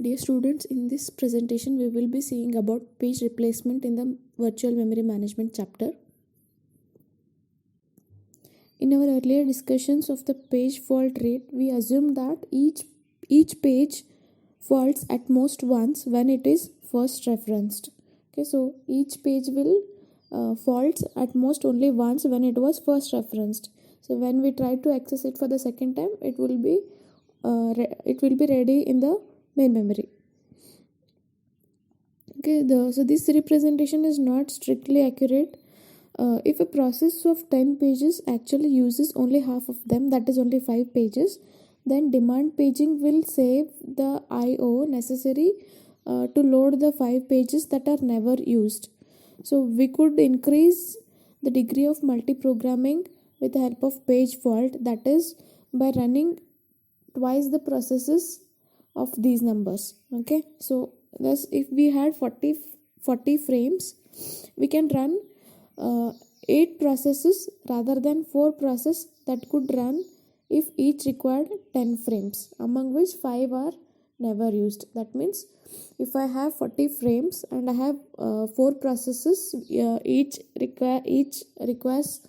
Dear students, in this presentation we will be seeing about page replacement in the virtual memory management chapter. In our earlier discussions of the page fault rate, we assumed that each page faults at most once when it is first referenced. Okay, so each page will faults at most only once when it was first referenced. So when we try to access it for the second time, it will be ready in the main memory. Okay, so this representation is not strictly accurate. If a process of 10 pages actually uses only half of them, that is only 5 pages, then demand paging will save the IO necessary to load the 5 pages that are never used. So we could increase the degree of multiprogramming with the help of page fault, that is by running twice the processes of these numbers. Okay, so thus if we had 40 frames, we can run 8 processes rather than 4 processes that could run if each required 10 frames, among which 5 are never used. That means if I have 40 frames and I have 4 processes, each requires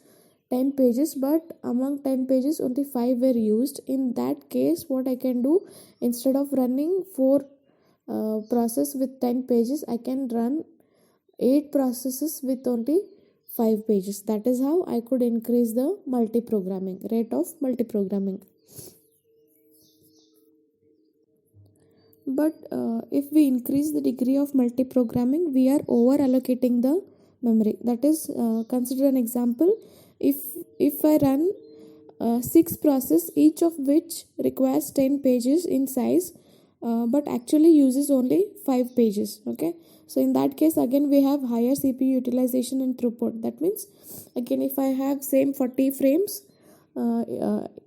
10 pages, but among 10 pages only 5 were used. In that case, what I can do, instead of running 4 process with 10 pages, I can run 8 processes with only 5 pages. That is how I could increase the rate of multiprogramming. But if we increase the degree of multiprogramming, we are over allocating the memory. That is, consider an example. If I run 6 processes, each of which requires 10 pages in size, but actually uses only 5 pages. Okay, so in that case, again we have higher CPU utilization and throughput. That means, again, if I have same 40 frames,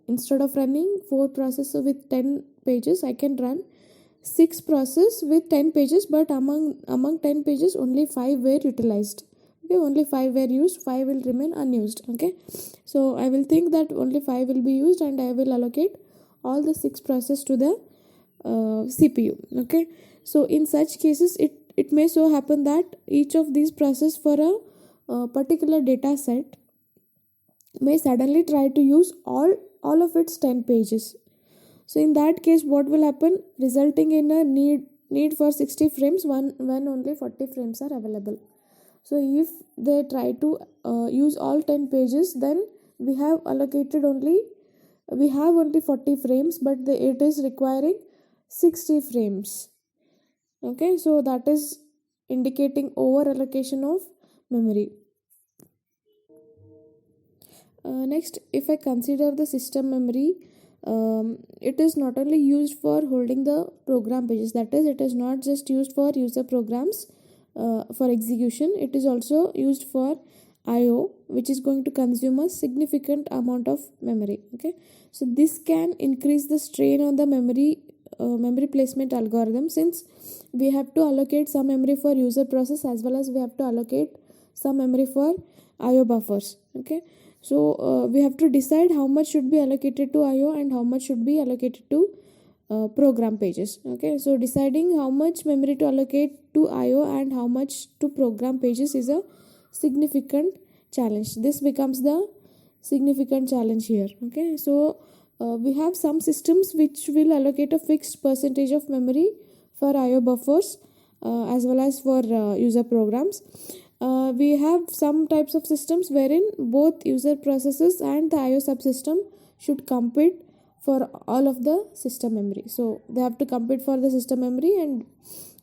instead of running 4 processes with 10 pages, I can run 6 processes with 10 pages, but among 10 pages only 5 were utilized. Okay, only 5 were used, 5 will remain unused. Okay, so I will think that only 5 will be used and I will allocate all the 6 processes to the CPU. Okay, so in such cases, it may so happen that each of these processes for a particular data set may suddenly try to use all of its 10 pages. So in that case, what will happen, resulting in a need for 60 frames when only 40 frames are available. So if they try to use all 10 pages, then we have only 40 frames, but it is requiring 60 frames. Okay, so that is indicating over allocation of memory. Next, if I consider the system memory, it is not only used for holding the program pages, that is, it is not just used for user programs for execution, it is also used for IO, which is going to consume a significant amount of memory. Okay, so this can increase the strain on the memory placement algorithm, since we have to allocate some memory for user process as well as we have to allocate some memory for IO buffers. Okay, so we have to decide how much should be allocated to IO and how much should be allocated to program pages. Okay, so deciding how much memory to allocate to IO and how much to program pages is a significant challenge. This becomes the significant challenge here. Okay, so we have some systems which will allocate a fixed percentage of memory for IO buffers as well as for user programs. We have some types of systems wherein both user processes and the IO subsystem should compete for all of the system memory. So they have to compete for the system memory, and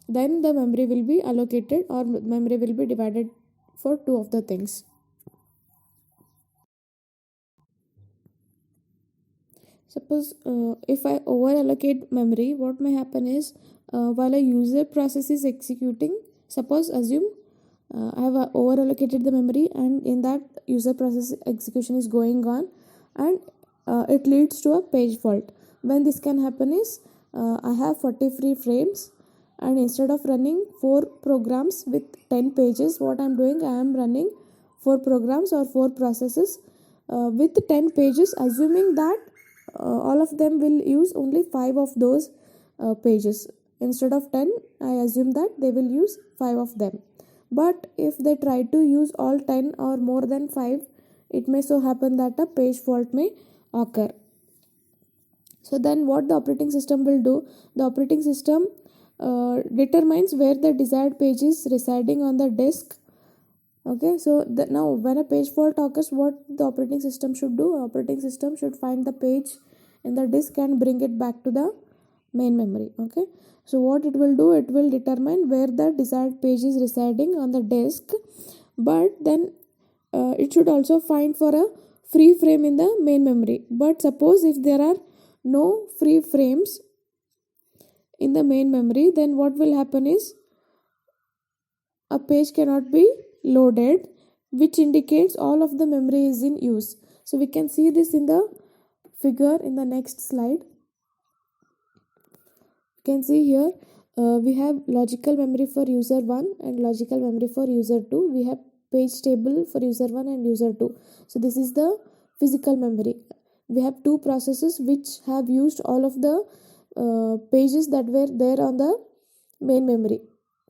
then the memory will be allocated or memory will be divided for two of the things. Suppose if I over allocate memory, what may happen is, while a user process is executing, suppose assume I have over allocated the memory, and in that user process execution is going on, and it leads to a page fault. When this can happen is, I have 40 free frames, and instead of running 4 programs with 10 pages, what I am doing, I am running 4 programs or 4 processes with 10 pages, assuming that all of them will use only 5 of those pages. instead of 10, I assume that they will use 5 of them. But if they try to use all 10 or more than 5, it may so happen that a page fault may occur. So then what the operating system will do, the operating system determines where the desired page is residing on the disk. Okay, so now when a page fault occurs, what the operating system should do? Operating system should find the page in the disk and bring it back to the main memory. Okay, so what it will do, it will determine where the desired page is residing on the disk, but then it should also find for a free frame in the main memory. But suppose if there are no free frames in the main memory, then what will happen is a page cannot be loaded, which indicates all of the memory is in use. So we can see this in the figure in the next slide. You can see here we have logical memory for user 1 and logical memory for user 2. We have page table for user 1 and user 2. So this is the physical memory. We have two processes which have used all of the pages that were there on the main memory.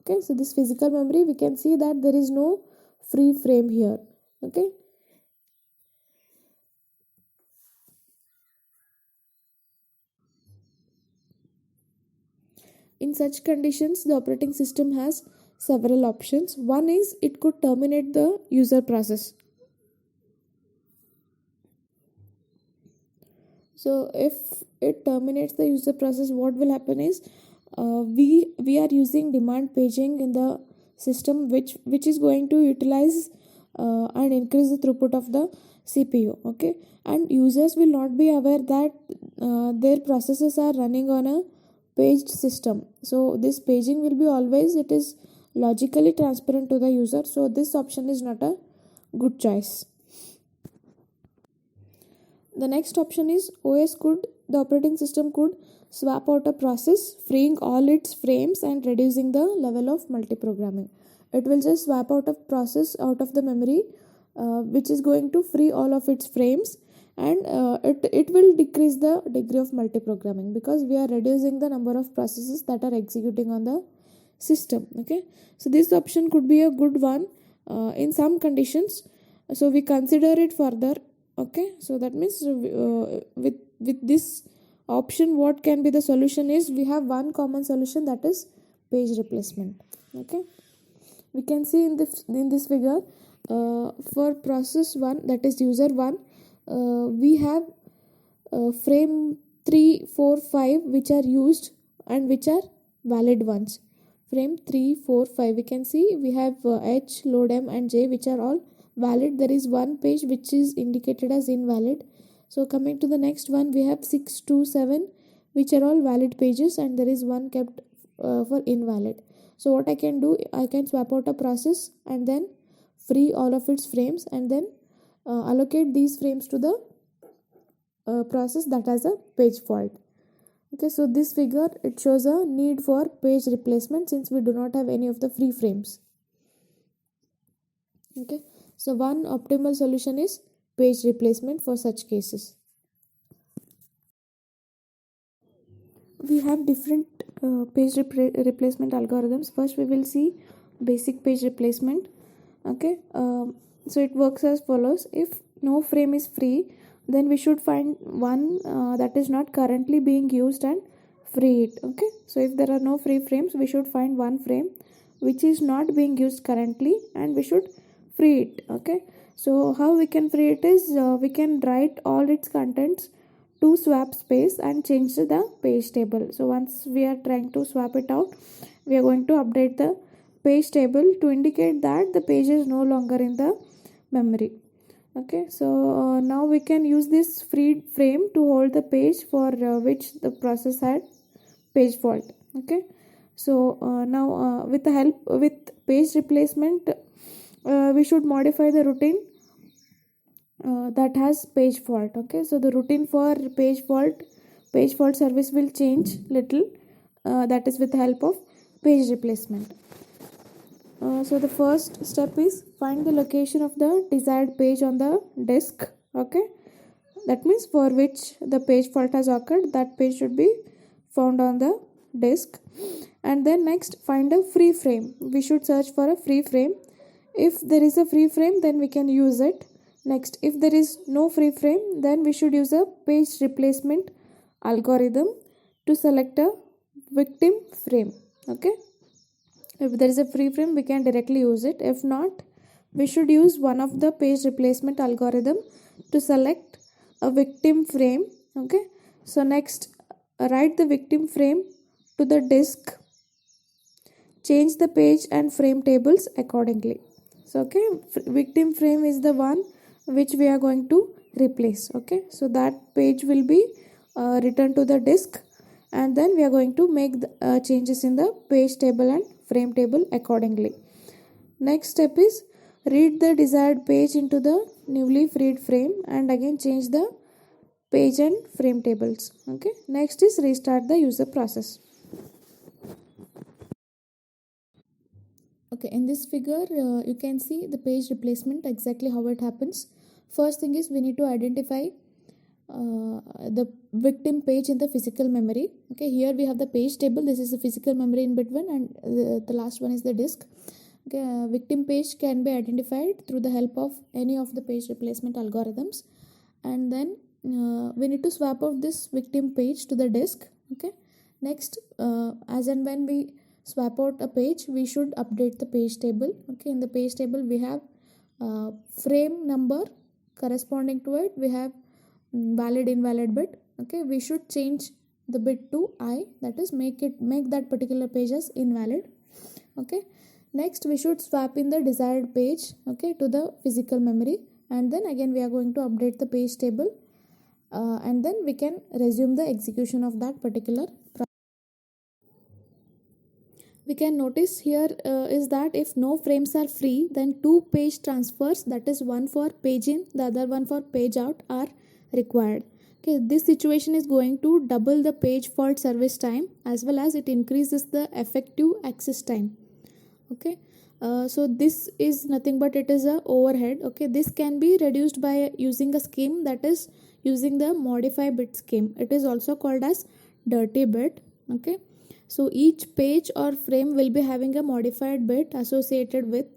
Okay, so this physical memory, we can see that there is no free frame here. Okay, in such conditions, the operating system has several options. One is it could terminate the user process. So if it terminates the user process, what will happen is we are using demand paging in the system, which is going to utilize and increase the throughput of the CPU. Okay, and users will not be aware that their processes are running on a paged system. So this paging will be always, it is logically transparent to the user. So this option is not a good choice. The next option is the operating system could swap out a process, freeing all its frames and reducing the level of multiprogramming. It will just swap out a process out of the memory, which is going to free all of its frames, and it will decrease the degree of multiprogramming because we are reducing the number of processes that are executing on the system. Okay, so this option could be a good one in some conditions, so we consider it further. Okay, so that means with this option, what can be the solution is we have one common solution, that is page replacement. Okay, we can see in this figure for process 1, that is user 1, we have frame 3, 4, 5 which are used and which are valid ones. Frame 3, 4, 5, we can see we have H, load M and J which are all valid. There is one page which is indicated as invalid. So coming to the next one, we have 6 to 7 which are all valid pages, and there is one kept for invalid. So what I can do, I can swap out a process and then free all of its frames and then allocate these frames to the process that has a page fault. Okay, so this figure, it shows a need for page replacement since we do not have any of the free frames. Okay, so one optimal solution is page replacement for such cases. We have different page replacement algorithms. First we will see basic page replacement. Okay, so it works as follows. If no frame is free, then we should find one that is not currently being used and free it. Okay, so if there are no free frames, we should find one frame which is not being used currently and we should free it. Okay, so how we can free it is we can write all its contents to swap space and change the page table. So once we are trying to swap it out, we are going to update the page table to indicate that the page is no longer in the memory. Okay, so now we can use this freed frame to hold the page for which the process had page fault. Okay, so now with the help with page replacement, we should modify the routine that has page fault. Okay, so the routine for page fault service will change little, that is with the help of page replacement. So the first step is find the location of the desired page on the disk. Okay, that means for which the page fault has occurred, that page should be found on the disk. And then next, find a free frame. We should search for a free frame. If there is a free frame, then we can use it. Next, if there is no free frame, then we should use a page replacement algorithm to select a victim frame. Okay, if there is a free frame, we can directly use it. If not, we should use one of the page replacement algorithm to select a victim frame. Okay, so next, write the victim frame to the disk. Change the page and frame tables accordingly. So okay, victim frame is the one which we are going to replace. Okay, so that page will be returned to the disk, and then we are going to make the, changes in the page table and frame table accordingly. Next step is read the desired page into the newly freed frame and again change the page and frame tables. Okay, next is restart the user process. Okay, in this figure you can see the page replacement, exactly how it happens. First thing is we need to identify the victim page in the physical memory. Okay, here we have the page table. This is the physical memory in between, and the last one is the disk. Okay, victim page can be identified through the help of any of the page replacement algorithms, and then we need to swap out this victim page to the disk. Okay, next, as and when we swap out a page, we should update the page table. Okay, in the page table we have frame number corresponding to it. We have valid invalid bit. Okay, we should change the bit to I, that is make that particular page as invalid. Okay, next we should swap in the desired page, okay, to the physical memory, and then again we are going to update the page table, and then we can resume the execution of that particular process. We can notice here is that if no frames are free, then two page transfers, that is one for page in, the other one for page out, are required. Okay, this situation is going to double the page fault service time, as well as it increases the effective access time. Okay, so this is nothing but it is a overhead. Okay, this can be reduced by using a scheme, that is using the modify bit scheme. It is also called as dirty bit. Okay, so each page or frame will be having a modified bit associated with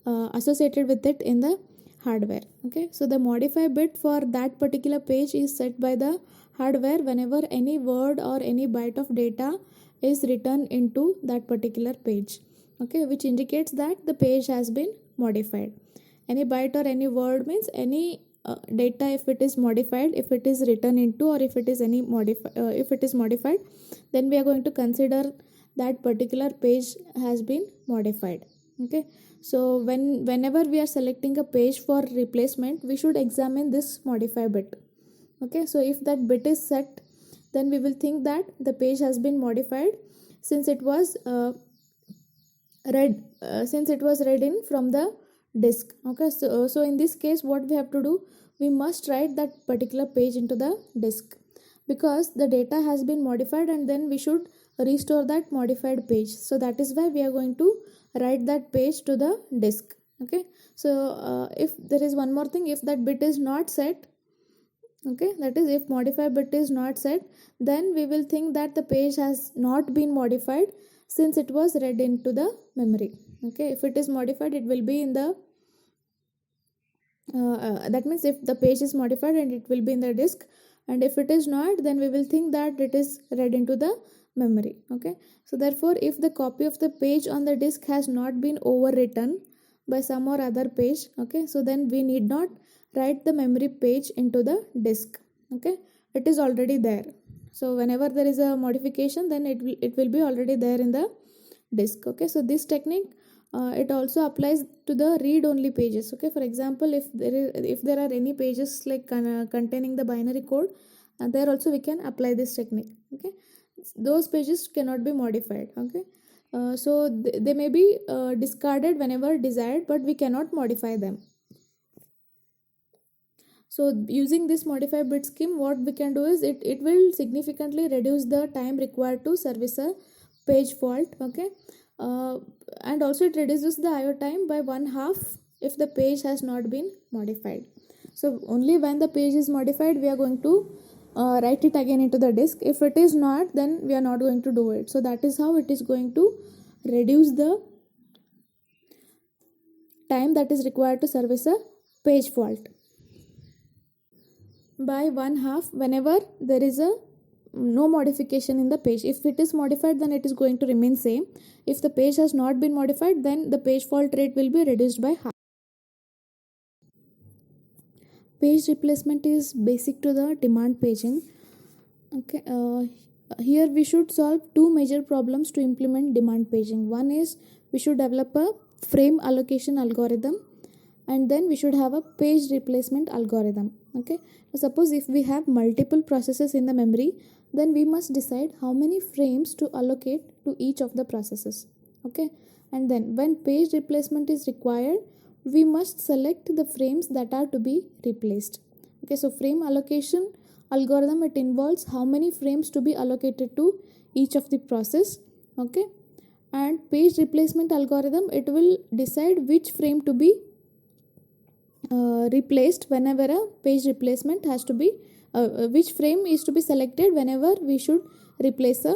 it in the hardware. Okay, so the modify bit for that particular page is set by the hardware whenever any word or any byte of data is written into that particular page. Okay, which indicates that the page has been modified. Any byte or any word means any data, if it is modified, if it is written into, or if it is if it is modified, then we are going to consider that particular page has been modified. Okay, so whenever we are selecting a page for replacement, we should examine this modify bit. Okay, so if that bit is set, then we will think that the page has been modified since it was read in from the disk. Okay, so in this case what we have to do, we must write that particular page into the disk, because the data has been modified, and then we should restore that modified page. So that is why we are going to write that page to the disk. Okay, so if there is one more thing, if that bit is not set, okay, that is if modify bit is not set, then we will think that the page has not been modified since it was read into the memory. Okay, if it is modified, it will be in the that means if the page is modified, and it will be in the disk, and if it is not, then we will think that it is read into the memory. Okay, so therefore if the copy of the page on the disk has not been overwritten by some or other page, okay, so then we need not write the memory page into the disk. Okay, it is already there. So whenever there is a modification, then it will be already there in the disk. Okay, so this technique it also applies to the read only pages. Okay, for example, if there are any pages like containing the binary code, there also we can apply this technique. Okay, those pages cannot be modified. Okay, so they may be discarded whenever desired, but we cannot modify them. So using this modify bit scheme, what we can do is it will significantly reduce the time required to service a page fault. Okay, and also it reduces the IO time by 1/2 if the page has not been modified. So only when the page is modified, we are going to write it again into the disk. If it is not, then we are not going to do it. So that is how it is going to reduce the time that is required to service a page fault by one half whenever there is a no modification in the page. If it is modified, then it is going to remain same. If the page has not been modified, then the page fault rate will be reduced by half. Page replacement is basic to the demand paging. Okay, here we should solve two major problems to implement demand paging. One is we should develop a frame allocation algorithm, and then we should have a page replacement algorithm. Okay, suppose if we have multiple processes in the memory, then we must decide how many frames to allocate to each of the processes. Okay, and then when page replacement is required, we must select the frames that are to be replaced. Okay, so frame allocation algorithm, it involves how many frames to be allocated to each of the process. Okay, and page replacement algorithm, it will decide which frame to be replaced whenever a page replacement has to be which frame is to be selected whenever we should replace a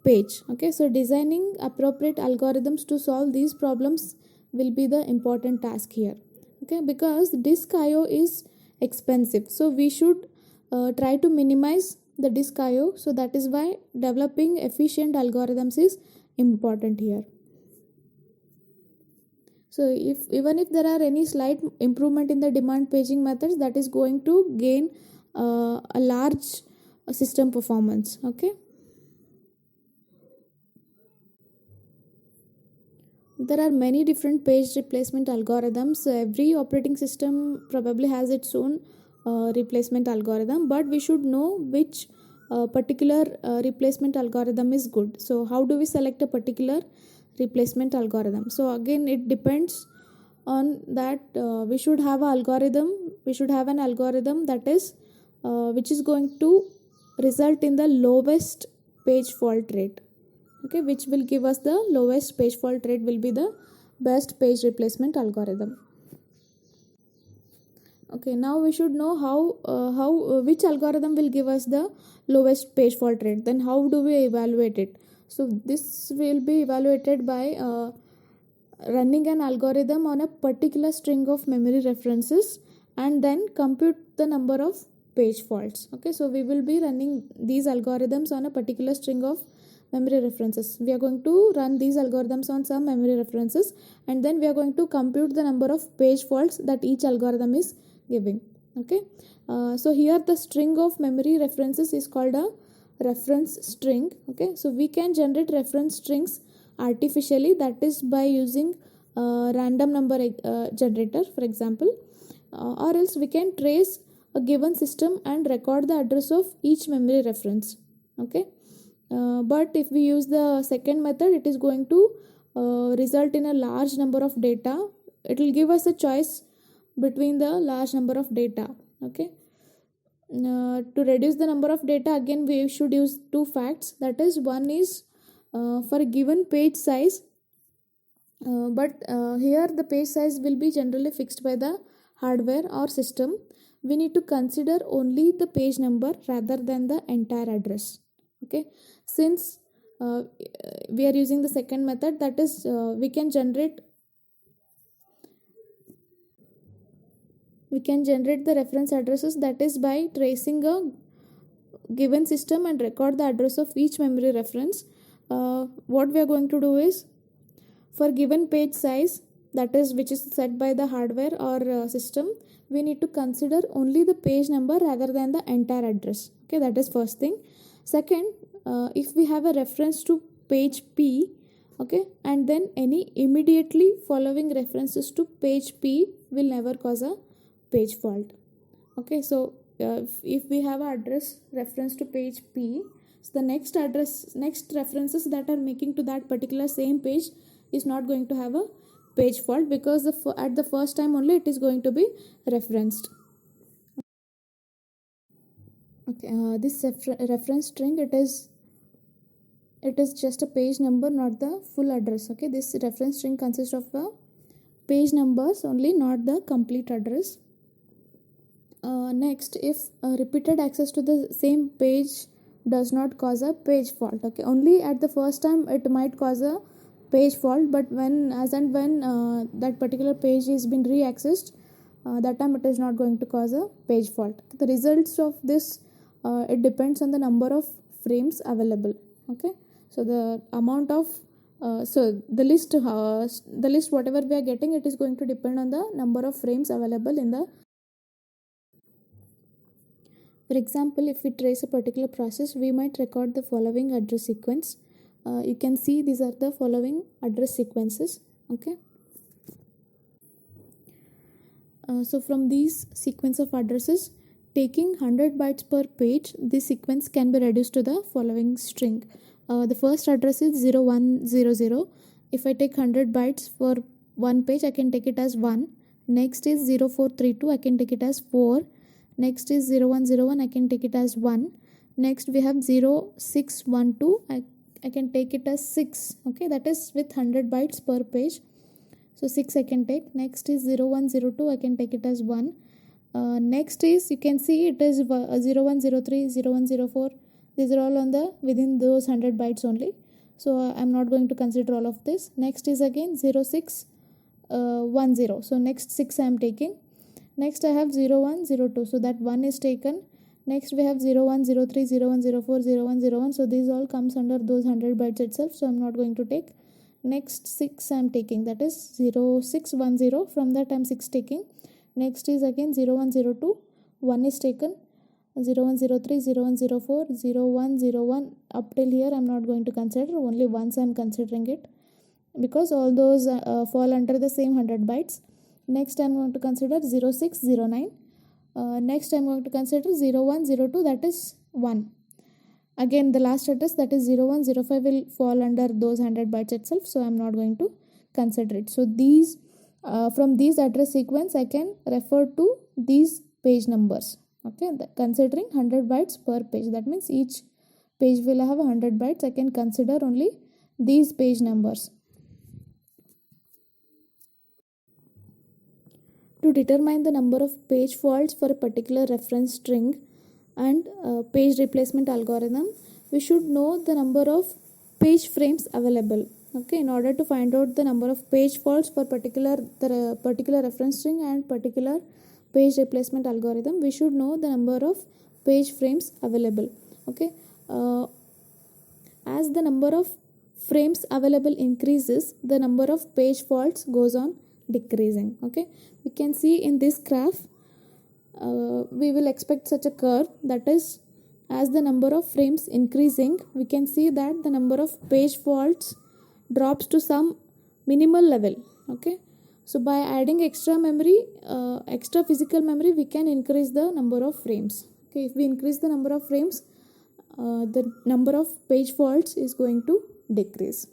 page. Okay, so designing appropriate algorithms to solve these problems will be the important task here. Okay, because disk IO is expensive, so we should try to minimize the disk IO. So that is why developing efficient algorithms is important here. So even if there are any slight improvement in the demand paging methods, that is going to gain a large system performance. Okay, there are many different page replacement algorithms. So every operating system probably has its own replacement algorithm, but we should know which particular replacement algorithm is good. So how do we select a particular replacement algorithm? So again, it depends on that. We should have an algorithm that is which is going to result in the lowest page fault rate. Okay, which will give us the lowest page fault rate will be the best page replacement algorithm. Okay, now we should know how which algorithm will give us the lowest page fault rate. Then how do we evaluate it? So this will be evaluated by running an algorithm on a particular string of memory references and then compute the number of page faults. Okay, so we will be running these algorithms on a particular string of memory references. We are going to run these algorithms on some memory references, and then we are going to compute the number of page faults that each algorithm is giving. Okay, so here the string of memory references is called a reference string. Okay, so we can generate reference strings artificially, that is by using random number generator, for example, or else we can trace a given system and record the address of each memory reference. Okay, but if we use the second method, it is going to result in a large number of data. It will give us a choice between the large number of data. Okay, to reduce the number of data, again we should use two facts. That is, one is for a given page size, but here the page size will be generally fixed by the hardware or system. We need to consider only the page number rather than the entire address. Okay, since we are using the second method, that is we can generate the reference addresses, that is by tracing a given system and record the address of each memory reference. What we are going to do is, for given page size, that is which is set by the hardware or system, we need to consider only the page number rather than the entire address. Okay, that is first thing. Second, if we have a reference to page P, okay, and then any immediately following references to page P will never cause a page fault. Okay, so if we have an address reference to page P, so the next references that are making to that particular same page is not going to have a page fault, because at the first time only it is going to be referenced. Okay, this reference string, it is just a page number, not the full address. Okay, this reference string consists of page numbers only, not the complete address. Next, if repeated access to the same page does not cause a page fault. Okay, only at the first time it might cause a page fault, but when that particular page is been re-accessed, that time it is not going to cause a page fault. The results of this, it depends on the number of frames available. Okay, so the amount of the list whatever we are getting, it is going to depend on the number of frames available in the. For example, if we trace a particular process, we might record the following address sequence. You can see these are the following address sequences. Okay. So from these sequence of addresses, taking 100 bytes per page, this sequence can be reduced to the following string. The first address is 0100. If I take 100 bytes for one page, I can take it as 1. Next is 0432, I can take it as 4. Next is 0101, I can take it as 1. Next we have 0612, I can take it as 6. Okay, that is with 100 bytes per page. So 6 I can take. Next is 0102, I can take it as 1. Next is, you can see it is 0103, 0104. These are all on the within those 100 bytes only. So I'm not going to consider all of this. Next is again 0610. So next 6 I am taking. Next I have 0102, so that 1 is taken. Next we have 0103, 0104, 0101. So these all comes under those 100 bytes itself, so I'm not going to take. Next 6 I am taking, that is 0610. From that I am 6 taking. Next is again 0102, 1 is taken. 0103, 0104, 0101. Up till here I am not going to consider, only once I am considering it, because all those fall under the same 100 bytes. Next I am going to consider 0609. Next I am going to consider 0102, that is 1. Again the last address, that is 0105, will fall under those 100 bytes itself, so I am not going to consider it. So these from these address sequence I can refer to these page numbers. Okay, considering 100 bytes per page, that means each page will have 100 bytes. I can consider only these page numbers. To determine the number of page faults for a particular reference string and page replacement algorithm, we should know the number of page frames available. Okay, in order to find out the number of page faults for particular reference string and particular page replacement algorithm, we should know the number of page frames available. Okay, as the number of frames available increases, the number of page faults goes on decreasing. Okay, we can see in this graph, we will expect such a curve, that is, as the number of frames increasing, we can see that the number of page faults drops to some minimal level. Okay, so by adding extra memory, extra physical memory, we can increase the number of frames. Okay, if we increase the number of frames, the number of page faults is going to decrease.